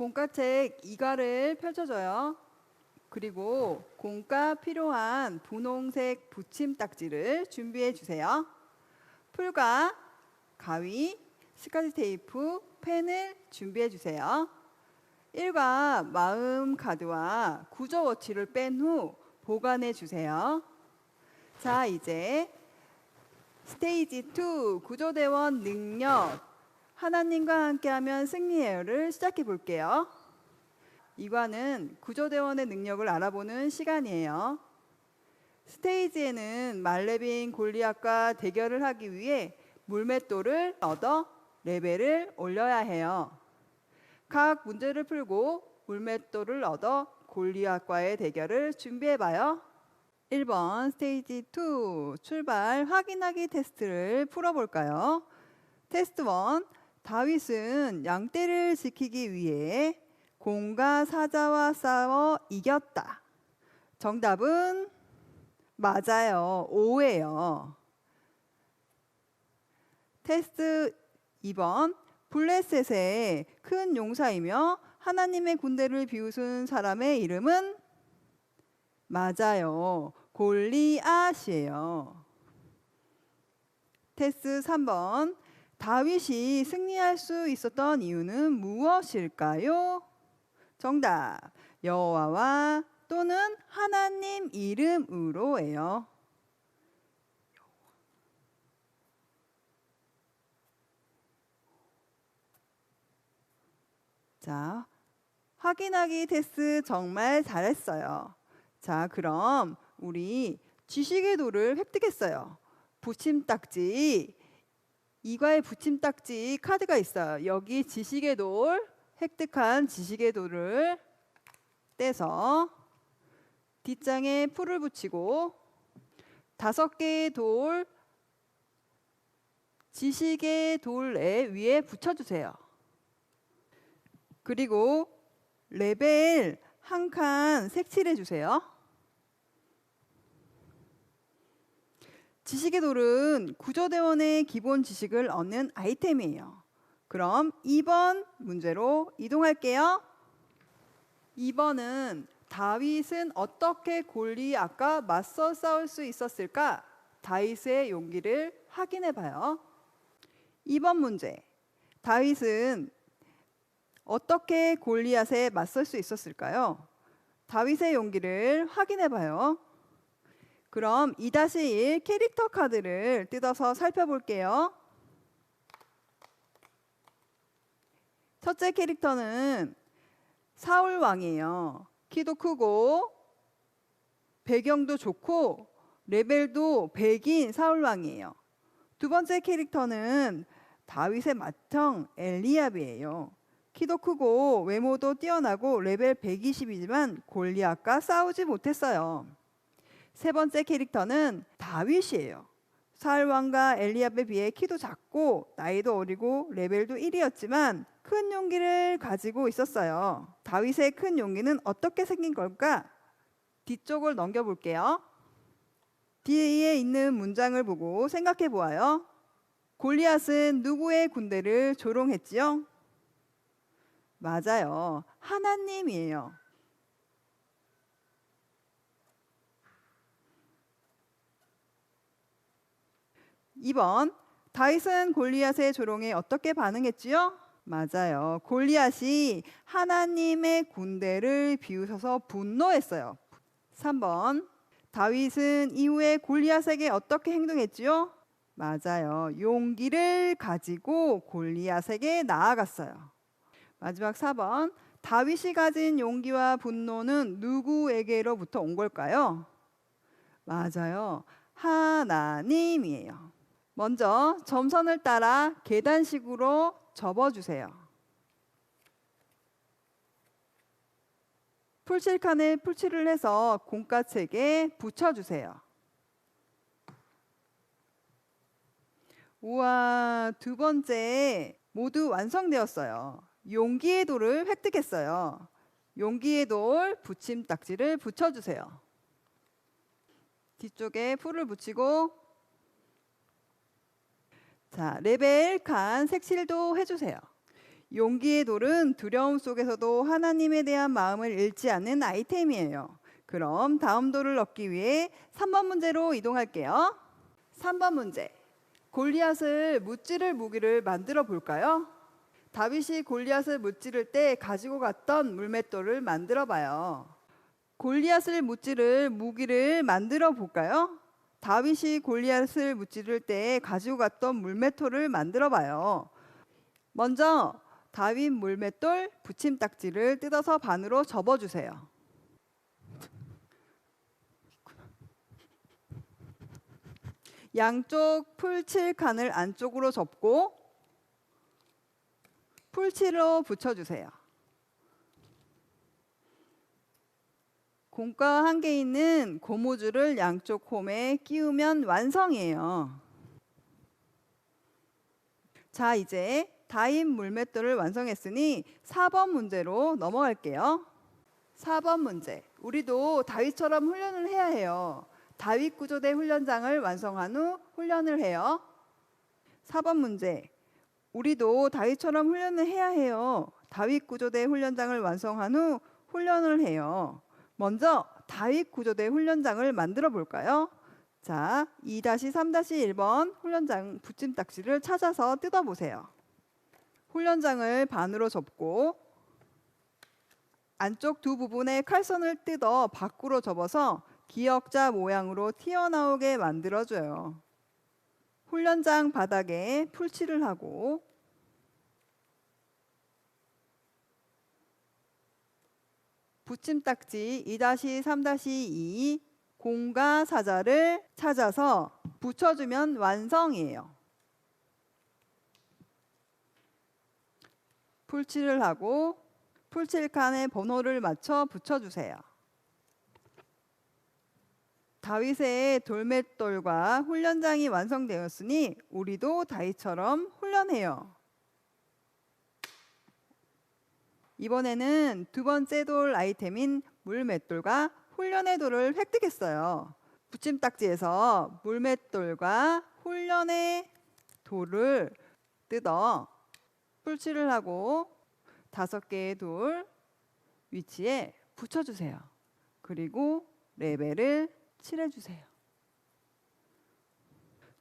공과책 2과를 펼쳐줘요. 그리고 공과 필요한 분홍색 붙임딱지를 준비해 주세요. 풀과 가위, 스카치 테이프, 펜을 준비해 주세요. 1과 마음 카드와 구조 워치를 뺀 후 보관해 주세요. 자, 이제 스테이지 2 구조대원 능력 하나님과 함께하면 승리해요를 시작해 볼게요. 이과는 구조대원의 능력을 알아보는 시간이에요. 스테이지에는 말레빈 골리앗과 대결을 하기 위해 물맷돌을 얻어 레벨을 올려야 해요. 각 문제를 풀고 물맷돌을 얻어 골리앗과의 대결을 준비해봐요. 1번 스테이지 2 출발 확인하기 테스트를 풀어볼까요? 테스트 1 다윗은 양떼를 지키기 위해 공과 사자와 싸워 이겼다. 정답은 맞아요. 5예요. 테스트 2번 블레셋의 큰 용사이며 하나님의 군대를 비웃은 사람의 이름은 맞아요. 골리앗이에요. 테스트 3번 다윗이 승리할 수 있었던 이유는 무엇일까요? 정답 여호와와 또는 하나님 이름으로예요. 자, 확인하기 테스트 정말 잘했어요. 자, 그럼 우리 지식의 돌을 획득했어요. 붙임딱지, 이과의 붙임딱지 카드가 있어요. 여기 지식의 돌, 획득한 지식의 돌을 떼서 뒷장에 풀을 붙이고 5개의 돌, 지식의 돌 위에 붙여주세요. 그리고 레벨 한 칸 색칠해 주세요. 지식의 돌은 구조대원의 기본 지식을 얻는 아이템이에요. 그럼 2번 문제로 이동할게요. 2번은 다윗은 어떻게 골리앗과 맞서 싸울 수 있었을까? 다윗의 용기를 확인해 봐요. 2번 문제. 다윗은 어떻게 골리앗에 맞설 수 있었을까요? 다윗의 용기를 확인해 봐요. 그럼 2-1 캐릭터 카드를 뜯어서 살펴볼게요. 첫째 캐릭터는 사울 왕이에요. 키도 크고 배경도 좋고 레벨도 100인 사울 왕이에요. 두 번째 캐릭터는 다윗의 맏형 엘리압이에요. 키도 크고 외모도 뛰어나고 레벨 120이지만 골리앗과 싸우지 못했어요. 세 번째 캐릭터는 다윗이에요. 사울 왕과 엘리압에 비해 키도 작고 나이도 어리고 레벨도 1이었지만 큰 용기를 가지고 있었어요. 다윗의 큰 용기는 어떻게 생긴 걸까? 뒤쪽을 넘겨볼게요. 뒤에 있는 문장을 보고 생각해 보아요. 골리앗은 누구의 군대를 조롱했지요? 맞아요. 하나님이에요. (2번) 다윗은 골리앗의 조롱에 어떻게 반응했지요? 맞아요. 골리앗이 하나님의 군대를 비웃어서 분노했어요. 3번 다윗은 이후에 골리앗에게 어떻게 행동했지요? 맞아요. 용기를 가지고 골리앗에게 나아갔어요. 마지막 4번 다윗이 가진 용기와 분노는 누구에게로부터 온 걸까요? 맞아요. 하나님이에요. 먼저 점선을 따라 계단식으로 접어주세요. 풀칠칸에 풀칠을 해서 공과책에 붙여주세요. 우와, 두 번째 모두 완성되었어요. 용기의 돌을 획득했어요. 용기의 돌 붙임딱지를 붙여주세요. 뒤쪽에 풀을 붙이고 자, 레벨 칸 색칠도 해주세요. 용기의 돌은 두려움 속에서도 하나님에 대한 마음을 잃지 않는 아이템이에요. 그럼 다음 돌을 얻기 위해 3번 문제로 이동할게요. 3번 문제. 골리앗을 무찌를 무기를 만들어 볼까요? 다윗이 골리앗을 무찌를 때 가지고 갔던 물맷돌을 만들어 봐요. 골리앗을 무찌를 무기를 만들어 볼까요? 다윗이 골리앗을 무찌를 때 가지고 갔던 물맷돌을 만들어 봐요. 먼저 다윗 물맷돌 붙임딱지를 뜯어서 반으로 접어주세요. 양쪽 풀칠 칸을 안쪽으로 접고 풀칠로 붙여주세요. 공과 한개 있는 고무줄을 양쪽 홈에 끼우면 완성이에요. 자, 이제 다윗 물맷돌을 완성했으니 4번 문제로 넘어갈게요. 4번 문제. 우리도 다윗처럼 훈련을 해야 해요. 다윗 구조대 훈련장을 완성한 후 훈련을 해요. 4번 문제. 우리도 다윗처럼 훈련을 해야 해요. 다윗 구조대 훈련장을 완성한 후 훈련을 해요. 먼저 다윗 구조대 훈련장을 만들어 볼까요? 자, 2-3-1번 훈련장 붙임딱지를 찾아서 뜯어보세요. 훈련장을 반으로 접고 안쪽 두 부분의 칼선을 뜯어 밖으로 접어서 기역자 모양으로 튀어나오게 만들어줘요. 훈련장 바닥에 풀칠을 하고 붙임딱지 2-3-2 공과 사자를 찾아서 붙여주면 완성이에요. 풀칠을 하고 풀칠칸에 번호를 맞춰 붙여주세요. 다윗의 돌맷돌과 훈련장이 완성되었으니 우리도 다윗처럼 훈련해요. 이번에는 두 번째 돌 아이템인 물맷돌과 훈련의 돌을 획득했어요. 붙임딱지에서 물맷돌과 훈련의 돌을 뜯어 풀칠을 하고 5개의 돌 위치에 붙여주세요. 그리고 레벨을 칠해주세요.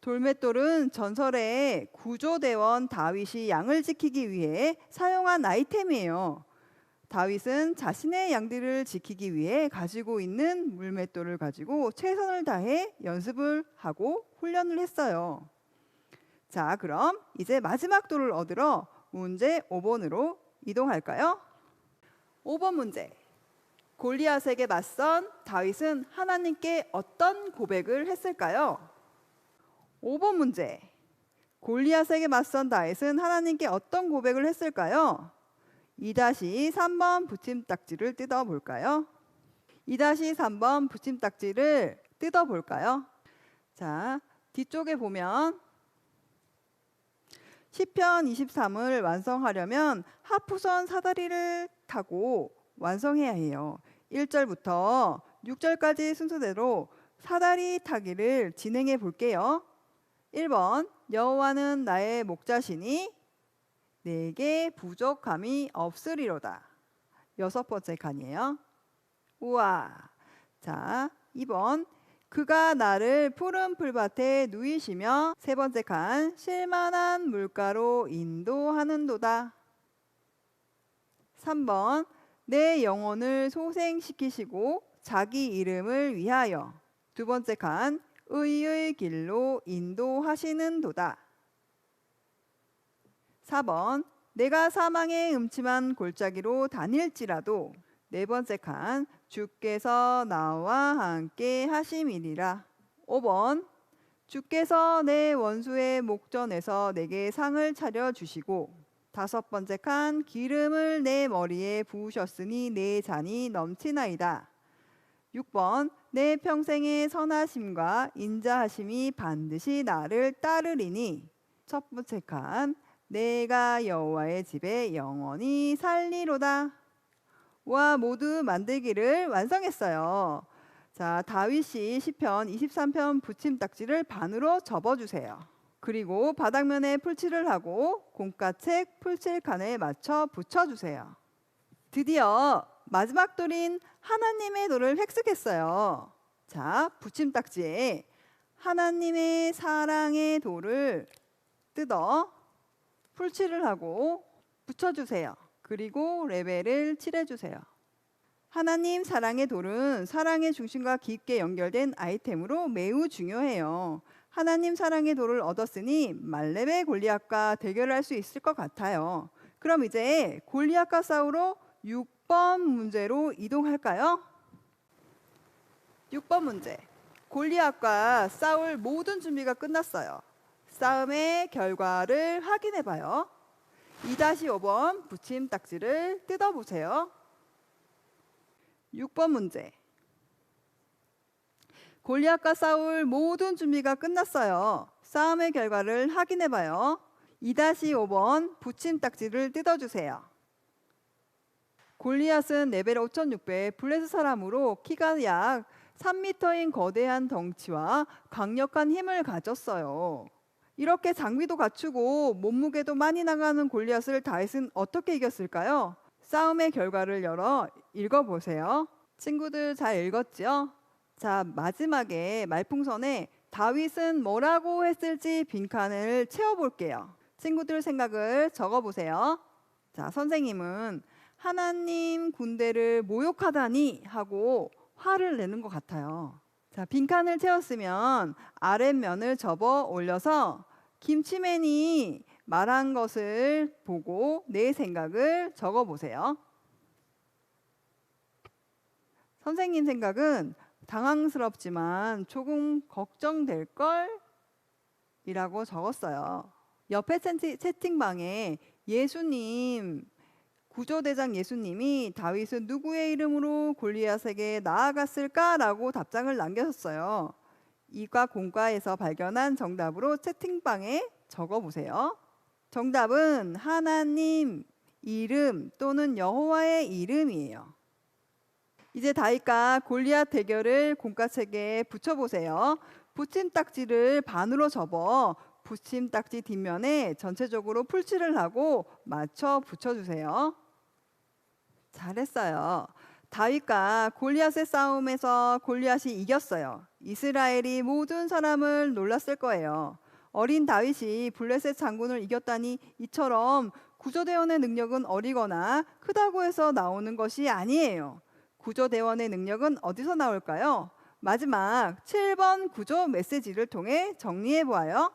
돌맷돌은 전설의 구조대원 다윗이 양을 지키기 위해 사용한 아이템이에요. 다윗은 자신의 양들을 지키기 위해 가지고 있는 물맷돌을 가지고 최선을 다해 연습을 하고 훈련을 했어요. 자, 그럼 이제 마지막 돌을 얻으러 문제 5번으로 이동할까요? 5번 문제. 골리앗에게 맞선 다윗은 하나님께 어떤 고백을 했을까요? 5번 문제. 골리앗에게 맞선 다윗은 하나님께 어떤 고백을 했을까요? 2-3번 붙임딱지를 뜯어볼까요? 2-3번 붙임딱지를 뜯어볼까요? 자, 뒤쪽에 보면 시편 23을 완성하려면 하프선 사다리를 타고 완성해야 해요. 1절부터 6절까지 순서대로 사다리 타기를 진행해 볼게요. 1번 여호와는 나의 목자시니 내게 부족함이 없으리로다. 6번째 칸이에요. 우와. 자, 2번 그가 나를 푸른 풀밭에 누이시며 3번째 칸 쉴만한 물가로 인도하는도다. 3번 내 영혼을 소생시키시고 자기 이름을 위하여 2번째 칸 의의 길로 인도하시는도다. 4번 내가 사망의 음침한 골짜기로 다닐지라도 4번째 칸 주께서 나와 함께 하심이니라. 5번 주께서 내 원수의 목전에서 내게 상을 차려주시고 5번째 칸 기름을 내 머리에 부으셨으니 내 잔이 넘치나이다. 6번 내 평생의 선하심과 인자하심이 반드시 나를 따르리니. 첫 번째 칸 내가 여호와의 집에 영원히 살리로다. 와, 모두 만들기를 완성했어요. 자, 다윗이 시편 23편 붙임딱지를 반으로 접어주세요. 그리고 바닥면에 풀칠을 하고 공과책 풀칠칸에 맞춰 붙여주세요. 드디어 마지막 돌인 하나님의 돌을 획득했어요. 자, 붙임딱지에 하나님의 사랑의 돌을 뜯어 풀칠을 하고 붙여주세요. 그리고 레벨을 칠해주세요. 하나님 사랑의 돌은 사랑의 중심과 깊게 연결된 아이템으로 매우 중요해요. 하나님 사랑의 돌을 얻었으니 말렙의 골리앗과 대결할 수 있을 것 같아요. 그럼 이제 골리앗과 싸우러 6번 문제로 이동할까요? 6번 문제. 골리앗과 싸울 모든 준비가 끝났어요. 싸움의 결과를 확인해봐요. 2-5번 붙임딱지를 뜯어보세요. 6번 문제. 골리앗과 싸울 모든 준비가 끝났어요. 싸움의 결과를 확인해봐요. 2-5번 붙임딱지를 뜯어주세요. 골리앗은 레벨 5600 블레스 사람으로 키가 약 3m인 거대한 덩치와 강력한 힘을 가졌어요. 이렇게 장비도 갖추고 몸무게도 많이 나가는 골리앗을 다윗은 어떻게 이겼을까요? 싸움의 결과를 열어 읽어보세요. 친구들 잘 읽었죠? 자, 마지막에 말풍선에 다윗은 뭐라고 했을지 빈칸을 채워볼게요. 친구들 생각을 적어보세요. 자, 선생님은 하나님 군대를 모욕하다니 하고 화를 내는 것 같아요. 자, 빈칸을 채웠으면 아랫면을 접어 올려서 김치맨이 말한 것을 보고 내 생각을 적어보세요. 선생님 생각은 당황스럽지만 조금 걱정될걸? 이라고 적었어요. 옆에 채팅방에 예수님, 구조대장 예수님이 다윗은 누구의 이름으로 골리앗에게 나아갔을까라고 답장을 남겼어요. 이과 공과에서 발견한 정답으로 채팅방에 적어보세요. 정답은 하나님 이름 또는 여호와의 이름이에요. 이제 다윗과 골리앗 대결을 공과책에 붙여보세요. 붙임딱지를 반으로 접어 붙임딱지 뒷면에 전체적으로 풀칠을 하고 맞춰 붙여주세요. 잘했어요. 다윗과 골리앗의 싸움에서 골리앗이 이겼어요. 이스라엘이 모든 사람을 놀랐을 거예요. 어린 다윗이 블레셋 장군을 이겼다니 이처럼 구조대원의 능력은 어리거나 크다고 해서 나오는 것이 아니에요. 구조대원의 능력은 어디서 나올까요? 마지막 7번 구조 메시지를 통해 정리해 보아요.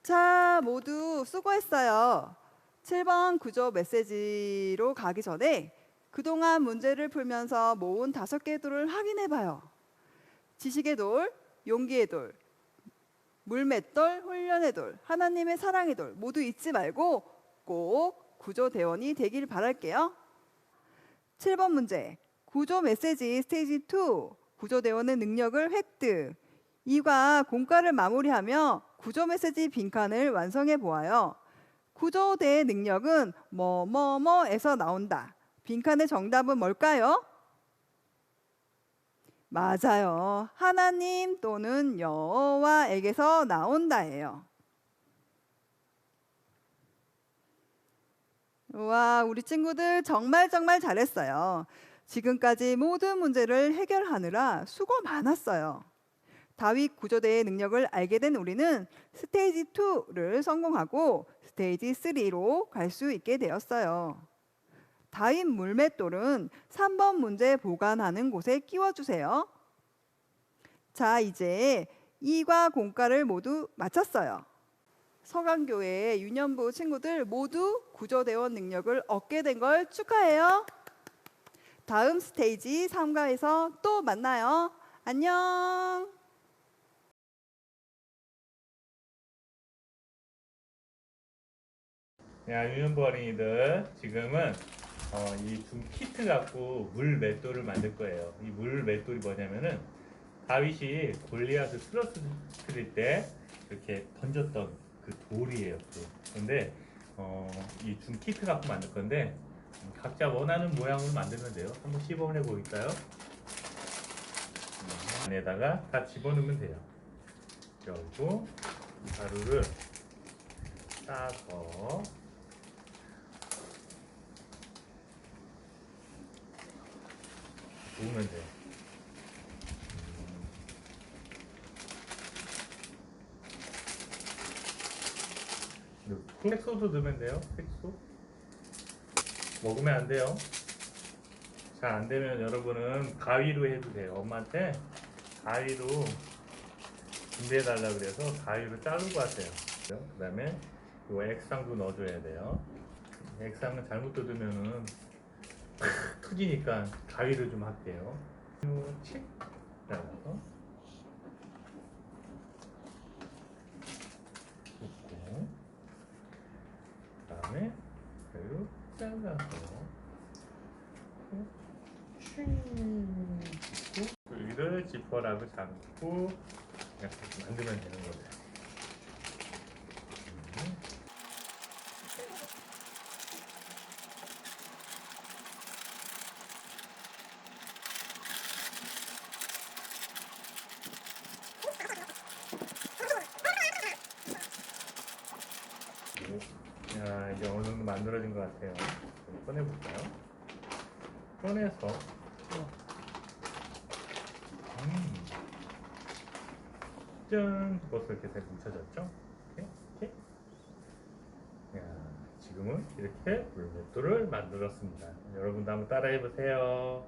자, 모두 수고했어요. 7번 구조 메시지로 가기 전에 그동안 문제를 풀면서 모은 5개의 돌을 확인해 봐요. 지식의 돌, 용기의 돌, 물맷돌, 훈련의 돌, 하나님의 사랑의 돌 모두 잊지 말고 꼭 구조대원이 되길 바랄게요. 7번 문제. 구조 메시지 스테이지 2 구조대원의 능력을 획득. 이과 공과를 마무리하며 구조 메시지 빈칸을 완성해 보아요. 구조대의 능력은 뭐뭐뭐에서 나온다. 빈칸의 정답은 뭘까요? 맞아요. 하나님 또는 여호와에게서 나온다예요. 와, 우리 친구들 정말 잘했어요. 지금까지 모든 문제를 해결하느라 수고 많았어요. 다윗 구조대의 능력을 알게 된 우리는 스테이지 2를 성공하고 스테이지 3로 갈 수 있게 되었어요. 다윗 물맷돌은 3번 문제 보관하는 곳에 끼워주세요. 자, 이제 이과 공과를 모두 마쳤어요. 서강교회 유년부 친구들 모두 구조대원 능력을 얻게 된 걸 축하해요. 다음 스테이지 3과에서 또 만나요. 안녕. 야, 유년부 어린이들, 지금은 이 키트 갖고 물 맷돌을 만들 거예요. 이 물 맷돌이 뭐냐면은 다윗이 골리앗을 쓰러뜨릴 때 이렇게 던졌던 그 돌이에요. 그런데 이 키트 갖고 만들 건데 각자 원하는 모양으로 만들면 돼요. 한번 시범을 해볼까요? 안에다가 다 집어넣으면 돼요. 그리고 이 가루를 싸서 부으면 돼요. 흑색소도 넣으면 돼요. 색소 먹으면 안 돼요. 잘 안 되면 여러분은 가위로 해도 돼요. 엄마한테 가위로 준비해 달라 그래서 가위로 자르고 하세요. 그 다음에 이 액상도 넣어줘야 돼요. 액상은 잘못 뜯으면은 팍 터지니까 가위로 좀 할게요. 칙 잘라서 붓고 그 다음에 가위로 잘라서 여기를 지퍼라고 잡고 이렇게 만들면 되는 거예요. 자, 이제 어느 정도 만들어진 것 같아요. 좀 꺼내볼까요? 꺼내서 짠! 벌써 이렇게 잘 뭉쳐졌죠? 이렇게. 야, 지금은 이렇게 물맷돌을 만들었습니다. 여러분도 한번 따라해보세요.